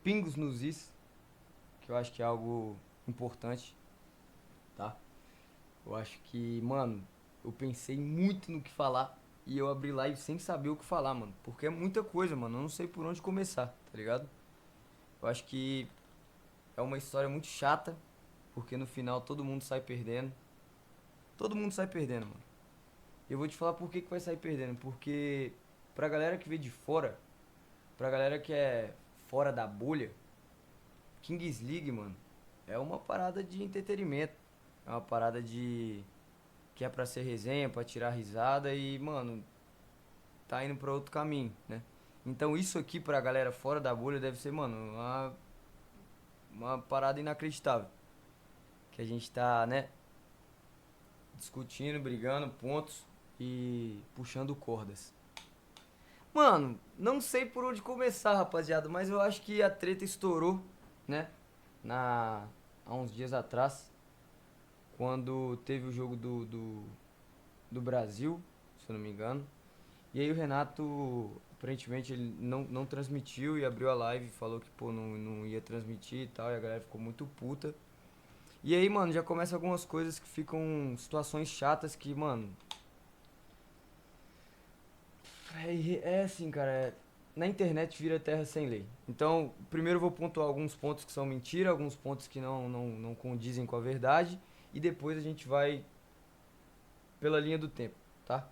pingos nos is, que eu acho que é algo importante, tá? Eu acho que, mano, eu pensei muito no que falar e eu abri live sem saber o que falar, mano. Porque é muita coisa, mano. Eu não sei por onde começar, tá ligado? Eu acho que é uma história muito chata, porque no final todo mundo sai perdendo. Todo mundo sai perdendo, mano. E eu vou te falar por que que vai sair perdendo. Porque pra galera que vê de fora, pra galera que é fora da bolha, Kings League, mano, é uma parada de entretenimento. É uma parada de que é pra ser resenha, pra tirar risada e, mano, tá indo pra outro caminho, né? Então isso aqui pra galera fora da bolha deve ser, mano, uma parada inacreditável. Que a gente tá, né, discutindo, brigando, pontos e puxando cordas. Mano, não sei por onde começar, rapaziada, mas eu acho que a treta estourou, né? Há uns dias atrás, quando teve o jogo do Brasil, se eu não me engano. E aí o Renato, aparentemente, ele não transmitiu e abriu a live e falou que, pô, não ia transmitir e tal, e a galera ficou muito puta. E aí, mano, já começa algumas coisas que ficam situações chatas que, mano, é assim, cara, na internet vira terra sem lei. Então, primeiro eu vou pontuar alguns pontos que são mentira, alguns pontos que não condizem com a verdade, e depois a gente vai pela linha do tempo, tá?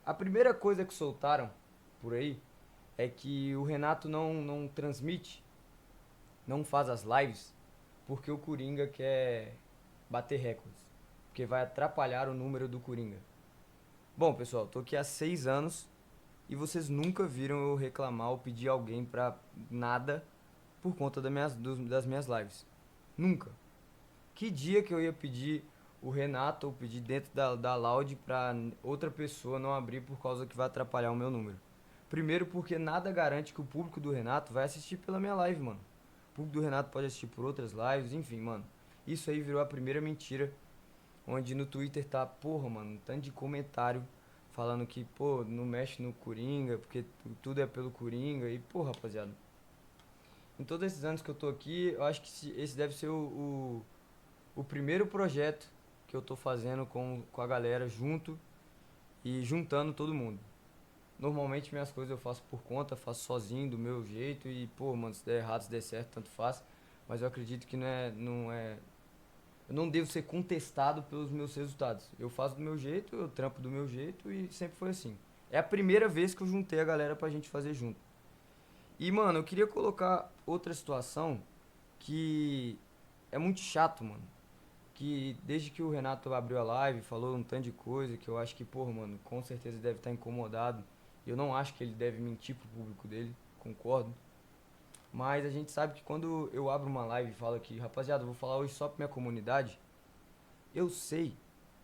A primeira coisa que soltaram por aí é que o Renato não transmite, não faz as lives, porque o Coringa quer bater recordes. Porque vai atrapalhar o número do Coringa. Bom, pessoal, tô aqui há 6 anos e vocês nunca viram eu reclamar ou pedir alguém pra nada por conta das minhas lives. Nunca. Que dia que eu ia pedir o Renato ou pedir dentro da Loud pra outra pessoa não abrir por causa que vai atrapalhar o meu número? Primeiro porque nada garante que o público do Renato vai assistir pela minha live, mano. O público do Renato pode assistir por outras lives, enfim, mano. Isso aí virou a primeira mentira, onde no Twitter tá, porra, mano, um tanto de comentário falando que, pô, não mexe no Coringa, porque tudo é pelo Coringa. E, pô, rapaziada, em todos esses anos que eu tô aqui, eu acho que esse deve ser o primeiro projeto que eu tô fazendo com a galera junto e juntando todo mundo. Normalmente minhas coisas eu faço por conta, faço sozinho, do meu jeito e, pô, mano, se der errado, se der certo, tanto faz. Mas eu acredito que não é. Eu não devo ser contestado pelos meus resultados. Eu faço do meu jeito, eu trampo do meu jeito e sempre foi assim. É a primeira vez que eu juntei a galera pra gente fazer junto. E, mano, eu queria colocar outra situação que é muito chato, mano. Que desde que o Renato abriu a live, falou um tanto de coisa que eu acho que, porra, mano, com certeza deve estar incomodado. Eu não acho que ele deve mentir pro público dele, concordo. Mas a gente sabe que quando eu abro uma live e falo aqui, rapaziada, eu vou falar hoje só pra minha comunidade, eu sei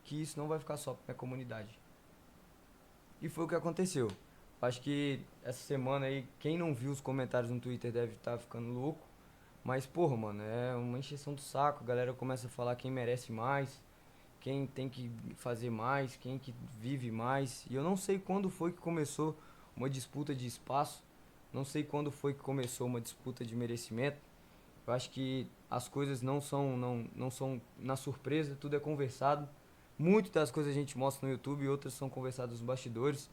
que isso não vai ficar só pra minha comunidade. E foi o que aconteceu. Acho que essa semana aí, quem não viu os comentários no Twitter deve estar ficando louco. Mas, porra, mano, é uma encheção do saco. A galera começa a falar quem merece mais, quem tem que fazer mais, quem que vive mais. E eu não sei quando foi que começou uma disputa de espaço. Não sei quando foi que começou uma disputa de merecimento. Eu acho que as coisas não são na surpresa, tudo é conversado. Muitas das coisas a gente mostra no YouTube e outras são conversadas nos bastidores.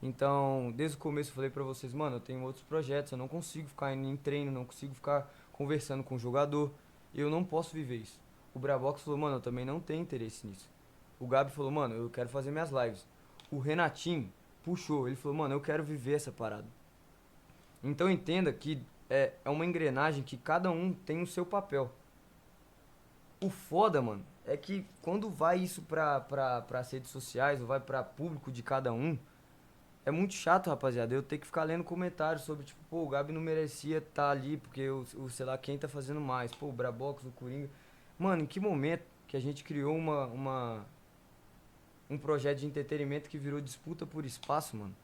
Então, desde o começo eu falei pra vocês, mano, eu tenho outros projetos, eu não consigo ficar indo em treino, não consigo ficar conversando com o jogador. Eu não posso viver isso. O Brabox falou, mano, eu também não tenho interesse nisso. O Gabi falou, mano, eu quero fazer minhas lives. O Renatinho puxou, ele falou, mano, eu quero viver essa parada. Então entenda que é uma engrenagem que cada um tem o seu papel. O foda, mano, é que quando vai isso pras redes sociais ou vai pra público de cada um, é muito chato, rapaziada. Eu tenho que ficar lendo comentários sobre, tipo, pô, o Gabi não merecia estar ali porque sei lá quem tá fazendo mais. Pô, o Brabox, o Coringa. Mano, em que momento que a gente criou um projeto de entretenimento que virou disputa por espaço, mano?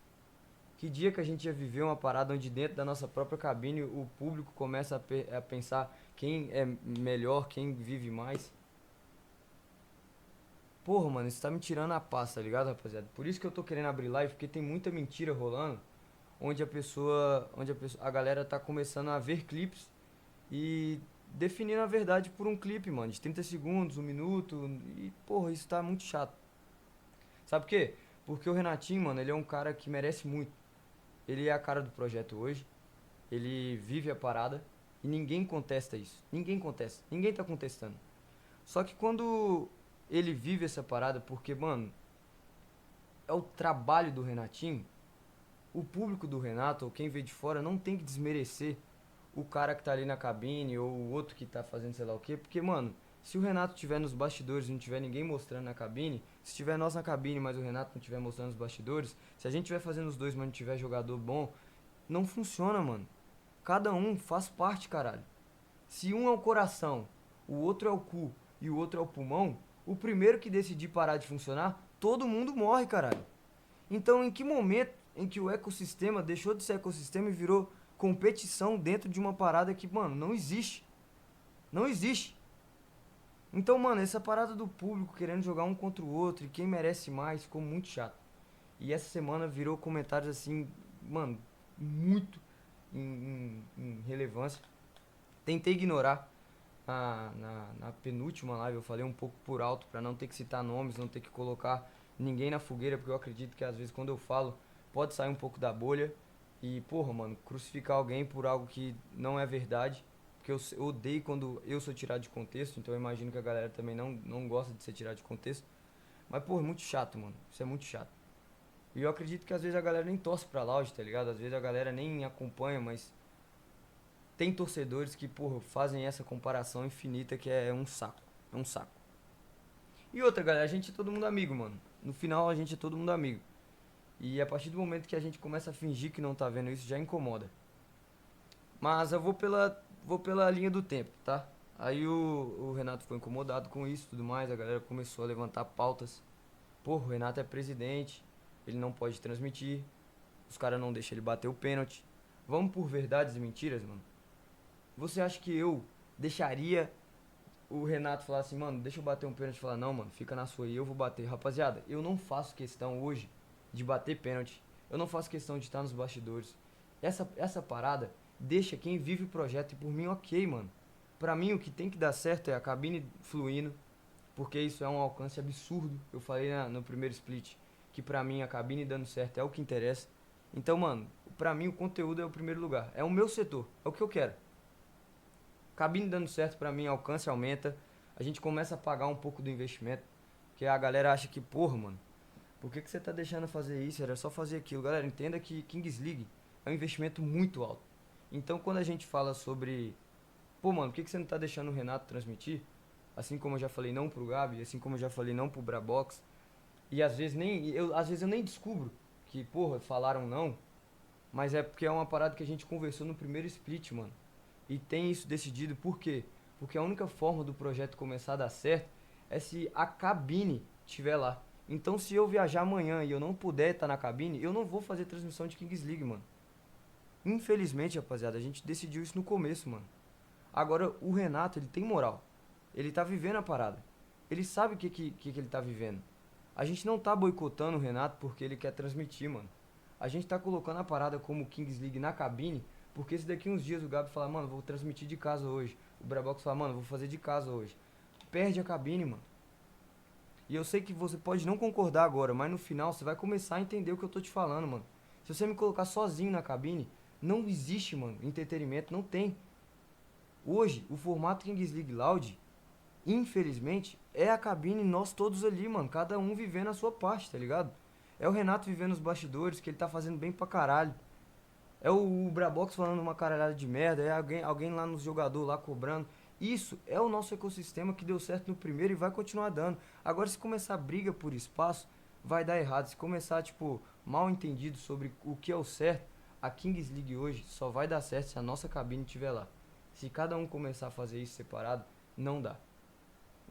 Que dia que a gente ia viver uma parada onde dentro da nossa própria cabine o público começa a pensar quem é melhor, quem vive mais? Porra, mano, isso tá me tirando a paz, tá ligado, rapaziada? Por isso que eu tô querendo abrir live, porque tem muita mentira rolando, a galera tá começando a ver clipes e definindo a verdade por um clipe, mano, de 30 segundos, um minuto, e porra, isso tá muito chato. Sabe por quê? Porque o Renatinho, mano, ele é um cara que merece muito. Ele é a cara do projeto hoje, ele vive a parada e ninguém contesta isso. Ninguém contesta, ninguém tá contestando. Só que quando ele vive essa parada, porque, mano, é o trabalho do Renatinho, o público do Renato, ou quem vê de fora, não tem que desmerecer o cara que tá ali na cabine, ou o outro que tá fazendo sei lá o quê, porque, mano, se o Renato tiver nos bastidores e não tiver ninguém mostrando na cabine, se tiver nós na cabine, mas o Renato não tiver mostrando nos bastidores, se a gente tiver fazendo os dois, mas não tiver jogador bom, não funciona, mano. Cada um faz parte, caralho. Se um é o coração, o outro é o cu e o outro é o pulmão, o primeiro que decidir parar de funcionar, todo mundo morre, caralho. Então, em que momento em que o ecossistema deixou de ser ecossistema e virou competição dentro de uma parada que, mano, não existe? Não existe. Então, mano, essa parada do público querendo jogar um contra o outro e quem merece mais ficou muito chato. E essa semana virou comentários assim, mano, muito em relevância. Tentei ignorar na penúltima live, eu falei um pouco por alto pra não ter que citar nomes, não ter que colocar ninguém na fogueira, porque eu acredito que às vezes quando eu falo pode sair um pouco da bolha. E, porra, mano, crucificar alguém por algo que não é verdade, porque eu odeio quando eu sou tirado de contexto, então eu imagino que a galera também não gosta de ser tirado de contexto. Mas, porra, é muito chato, mano, isso é muito chato. E eu acredito que às vezes a galera nem torce pra Loud, tá ligado? Às vezes a galera nem acompanha, mas tem torcedores que, porra, fazem essa comparação infinita que é um saco. É um saco. E outra, galera, a gente é todo mundo amigo, mano. No final a gente é todo mundo amigo. E a partir do momento que a gente começa a fingir que não tá vendo isso, já incomoda. Mas eu vou pela linha do tempo, tá? Aí o Renato ficou incomodado com isso e tudo mais, a galera começou a levantar pautas. Porra, o Renato é presidente, ele não pode transmitir, os caras não deixam ele bater o pênalti. Vamos por verdades e mentiras, mano? Você acha que eu deixaria o Renato falar assim, mano, deixa eu bater um pênalti e falar, não, mano, fica na sua aí, eu vou bater. Rapaziada, eu não faço questão hoje de bater pênalti. Eu não faço questão de estar nos bastidores. Essa parada deixa quem vive o projeto e por mim, ok, mano. Pra mim, o que tem que dar certo é a cabine fluindo, porque isso é um alcance absurdo. Eu falei no primeiro split que pra mim a cabine dando certo é o que interessa. Então, mano, pra mim o conteúdo é o primeiro lugar. É o meu setor, é o que eu quero. Cabine dando certo pra mim, alcance aumenta. A gente começa a pagar um pouco do investimento. Porque a galera acha que, porra, mano, por que você tá deixando fazer isso? Era só fazer aquilo. Galera, entenda que Kings League é um investimento muito alto. Então, quando a gente fala sobre, pô, mano, por que você não tá deixando o Renato transmitir? Assim como eu já falei não pro Gabi, assim como eu já falei não pro Brabox. E às vezes eu nem descubro que, porra, falaram não. Mas é porque é uma parada que a gente conversou no primeiro split, mano. E tem isso decidido por quê? Porque a única forma do projeto começar a dar certo é se a cabine estiver lá. Então, se eu viajar amanhã e eu não puder estar na cabine, eu não vou fazer transmissão de Kings League, mano. Infelizmente, rapaziada, a gente decidiu isso no começo, mano. Agora, o Renato, ele tem moral. Ele tá vivendo a parada. Ele sabe o que ele tá vivendo. A gente não tá boicotando o Renato porque ele quer transmitir, mano. A gente tá colocando a parada como Kings League na cabine, porque se daqui uns dias o Gabi falar, mano, vou transmitir de casa hoje. O Brabox fala, mano, vou fazer de casa hoje. Perde a cabine, mano. E eu sei que você pode não concordar agora, mas no final você vai começar a entender o que eu tô te falando, mano. Se você me colocar sozinho na cabine, não existe, mano, entretenimento, não tem. Hoje, o formato Kings League Loud, infelizmente, é a cabine nós todos ali, mano. Cada um vivendo a sua parte, tá ligado? É o Renato vivendo os bastidores, que ele tá fazendo bem pra caralho. É o Brabox falando uma caralhada de merda. É alguém lá nos jogadores lá cobrando. Isso é o nosso ecossistema que deu certo no primeiro e vai continuar dando. Agora, se começar briga por espaço, vai dar errado. Se começar, tipo, mal entendido sobre o que é o certo, a Kings League hoje só vai dar certo se a nossa cabine estiver lá. Se cada um começar a fazer isso separado, não dá.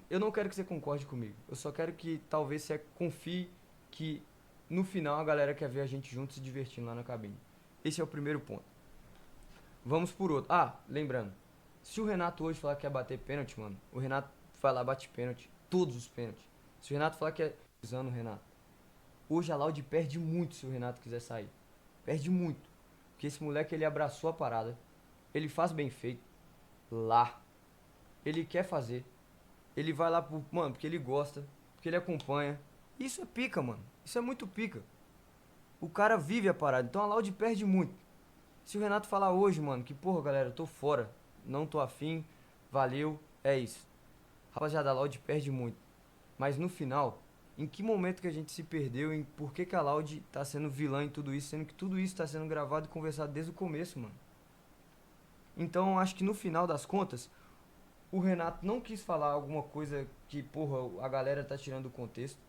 Eu não quero que você concorde comigo. Eu só quero que talvez você confie que no final a galera quer ver a gente junto se divertindo lá na cabine. Esse é o primeiro ponto. Vamos por outro. Ah, lembrando. Se o Renato hoje falar que quer bater pênalti, mano, o Renato vai lá, bate pênalti. Todos os pênaltis. Se o Renato falar que é usando o Renato. Hoje a Laude perde muito se o Renato quiser sair. Perde muito. Porque esse moleque, ele abraçou a parada. Ele faz bem feito. Lá. Ele quer fazer. Ele vai lá, mano, porque ele gosta. Porque ele acompanha. Isso é pica, mano. Isso é muito pica. O cara vive a parada. Então a Loud perde muito. Se o Renato falar hoje, mano, que porra, galera, eu tô fora. Não tô afim. Valeu. É isso. Rapaziada, a Loud perde muito. Mas no final, em que momento que a gente se perdeu? Em por que a Loud tá sendo vilã em tudo isso? Sendo que tudo isso tá sendo gravado e conversado desde o começo, mano. Então, acho que no final das contas, o Renato não quis falar alguma coisa que, porra, a galera tá tirando do contexto.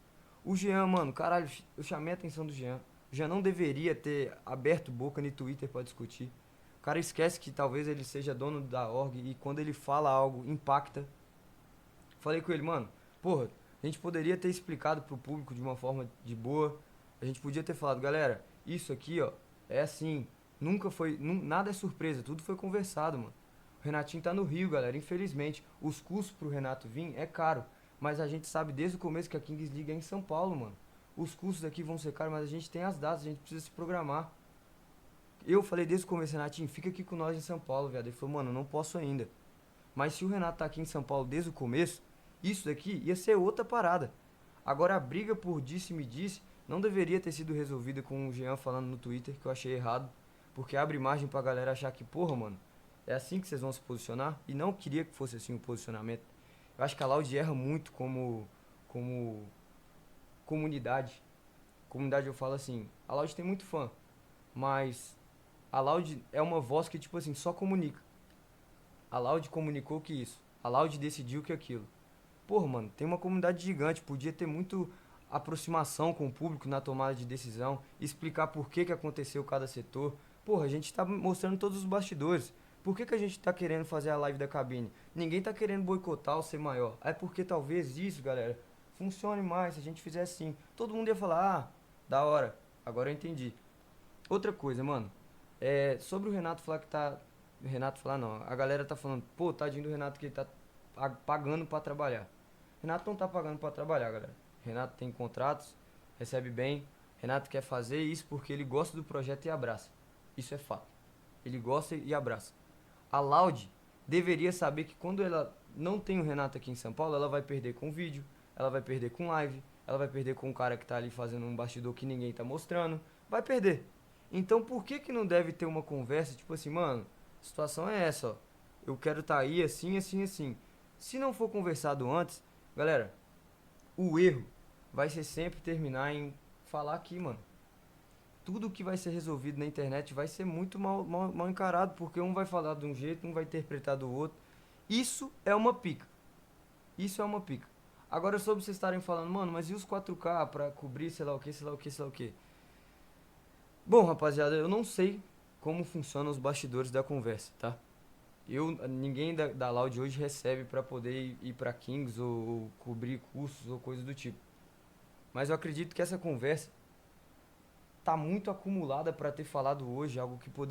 O Jean, mano, caralho, eu chamei a atenção do Jean. O Jean não deveria ter aberto boca no Twitter pra discutir. O cara esquece que talvez ele seja dono da org e quando ele fala algo, impacta. Falei com ele, mano, porra, a gente poderia ter explicado pro público de uma forma de boa. A gente podia ter falado, galera, isso aqui, ó, é assim, nunca foi, nada é surpresa, tudo foi conversado, mano. O Renatinho tá no Rio, galera, infelizmente. Os custos pro Renato vir é caro, mas a gente sabe desde o começo que a Kings League é em São Paulo, mano. Os custos aqui vão ser caros, mas a gente tem as datas, a gente precisa se programar. Eu falei desde o começo, Renatinho, fica aqui com nós em São Paulo, viado. Ele falou, mano, não posso ainda. Mas se o Renato tá aqui em São Paulo desde o começo, isso daqui ia ser outra parada. Agora a briga por disse-me-disse não deveria ter sido resolvida com o Jean falando no Twitter, que eu achei errado. Porque abre margem pra galera achar que, porra, mano, é assim que vocês vão se posicionar. E não queria que fosse assim o posicionamento. Eu acho que a Loud erra muito como comunidade. Comunidade eu falo assim, a Loud tem muito fã. Mas a Loud é uma voz que, tipo assim, só comunica. A Loud comunicou que isso. A Loud decidiu que aquilo. Porra, mano, tem uma comunidade gigante. Podia ter muito aproximação com o público na tomada de decisão. Explicar por que aconteceu cada setor. Porra, a gente tá mostrando todos os bastidores. Por que a gente tá querendo fazer a live da cabine? Ninguém tá querendo boicotar ou ser maior. É porque talvez isso, galera, funcione mais se a gente fizer assim. Todo mundo ia falar, ah, da hora. Agora eu entendi. Outra coisa, mano. É, sobre o Renato falar que tá. Renato falar não. A galera tá falando, pô, tadinho do Renato que ele tá pagando pra trabalhar. Renato não tá pagando pra trabalhar, galera. Renato tem contratos, recebe bem. Renato quer fazer isso porque ele gosta do projeto e abraça. Isso é fato. Ele gosta e abraça. A Loud deveria saber que quando ela não tem o Renato aqui em São Paulo, ela vai perder com vídeo, ela vai perder com live, ela vai perder com um cara que tá ali fazendo um bastidor que ninguém tá mostrando. Vai perder. Então por que não deve ter uma conversa, tipo assim, mano, a situação é essa, ó. Eu quero estar aí assim, assim, assim. Se não for conversado antes, galera, o erro vai ser sempre terminar em falar aqui, mano. Tudo que vai ser resolvido na internet vai ser muito mal encarado, porque um vai falar de um jeito, um vai interpretar do outro. Isso é uma pica. Isso é uma pica. Agora, sobre vocês estarem falando, mano, mas e os 4K pra cobrir sei lá o que, sei lá o que, sei lá o que? Bom, rapaziada, eu não sei como funcionam os bastidores da conversa, tá? Ninguém da Loud hoje recebe pra poder ir pra Kings ou cobrir custos ou coisa do tipo. Mas eu acredito que essa conversa tá muito acumulada pra ter falado hoje, algo que poderia